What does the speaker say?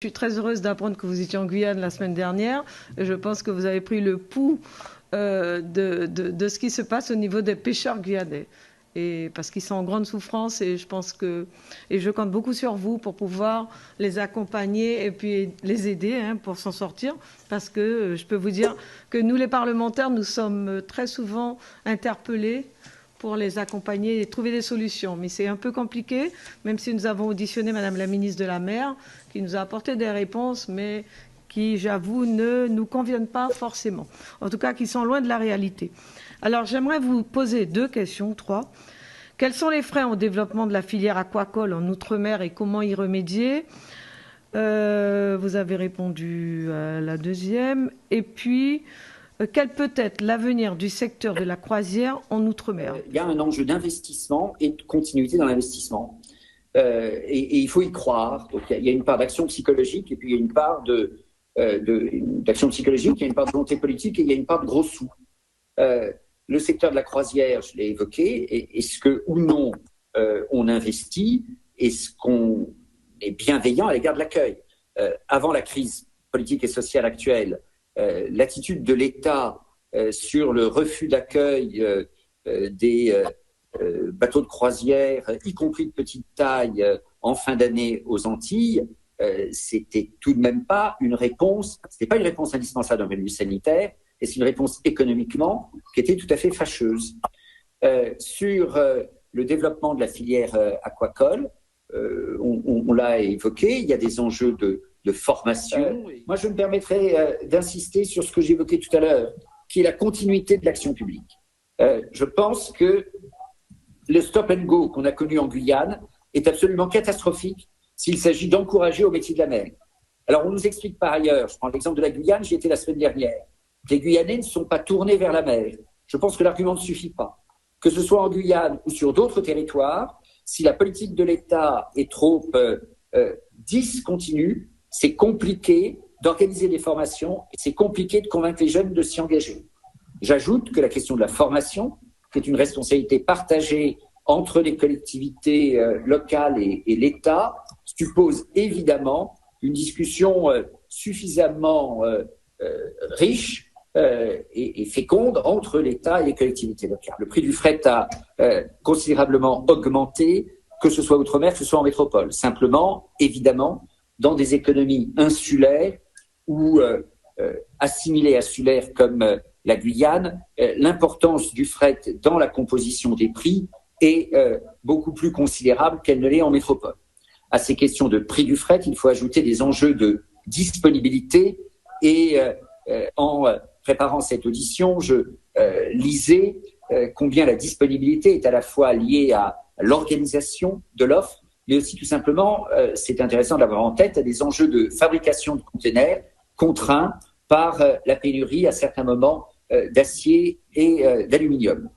Je suis très heureuse d'apprendre que vous étiez en Guyane la semaine dernière. Je pense que vous avez pris le pouls de ce qui se passe au niveau des pêcheurs guyanais. Et parce qu'ils sont en grande souffrance et je compte beaucoup sur vous pour pouvoir les accompagner et puis les aider pour s'en sortir. Parce que je peux vous dire que nous, les parlementaires, nous sommes très souvent interpellés pour les accompagner et trouver des solutions. Mais c'est un peu compliqué, même si nous avons auditionné Madame la ministre de la Mer, qui nous a apporté des réponses, mais qui, j'avoue, ne nous conviennent pas forcément. En tout cas, qui sont loin de la réalité. Alors, j'aimerais vous poser 2 questions, 3. Quels sont les freins au développement de la filière aquacole en Outre-mer et comment y remédier? Vous avez répondu à la deuxième. Et puis, quel peut être l'avenir du secteur de la croisière en Outre-mer? Il y a un enjeu d'investissement et de continuité dans l'investissement. Et il faut y croire. Donc, il y a une part d'action psychologique et puis il y a une part d'action psychologique, il y a une part de volonté politique et il y a une part de gros sous. Le secteur de la croisière, je l'ai évoqué, est-ce que ou non on investit? Est-ce qu'on est bienveillant à l'égard de l'accueil? Avant la crise politique et sociale actuelle, l'attitude de l'État sur le refus d'accueil des bateaux de croisière, y compris de petite taille, en fin d'année aux Antilles, c'était tout de même pas une réponse, c'était pas une réponse indispensable d'un point de vue sanitaire, et c'est une réponse économiquement qui était tout à fait fâcheuse. Sur le développement de la filière aquacole, on l'a évoqué, il y a des enjeux de formation. Moi, je me permettrai d'insister sur ce que j'évoquais tout à l'heure, qui est la continuité de l'action publique. Je pense que le stop and go qu'on a connu en Guyane est absolument catastrophique s'il s'agit d'encourager au métier de la mer. Alors, on nous explique par ailleurs, je prends l'exemple de la Guyane, j'y étais la semaine dernière, les Guyanais ne sont pas tournés vers la mer. Je pense que l'argument ne suffit pas. Que ce soit en Guyane ou sur d'autres territoires, si la politique de l'État est trop discontinue, c'est compliqué d'organiser des formations et c'est compliqué de convaincre les jeunes de s'y engager. J'ajoute que la question de la formation, qui est une responsabilité partagée entre les collectivités locales et l'État, suppose évidemment une discussion suffisamment riche et féconde entre l'État et les collectivités locales. Le prix du fret a considérablement augmenté, que ce soit outre-mer, que ce soit en métropole. Simplement, évidemment, dans des économies insulaires ou assimilées insulaires comme la Guyane, l'importance du fret dans la composition des prix est beaucoup plus considérable qu'elle ne l'est en métropole. À ces questions de prix du fret, il faut ajouter des enjeux de disponibilité et en préparant cette audition, je lisais combien la disponibilité est à la fois liée à l'organisation de l'offre, mais aussi tout simplement, c'est intéressant d'avoir en tête, à des enjeux de fabrication de conteneurs contraints par la pénurie à certains moments d'acier et d'aluminium.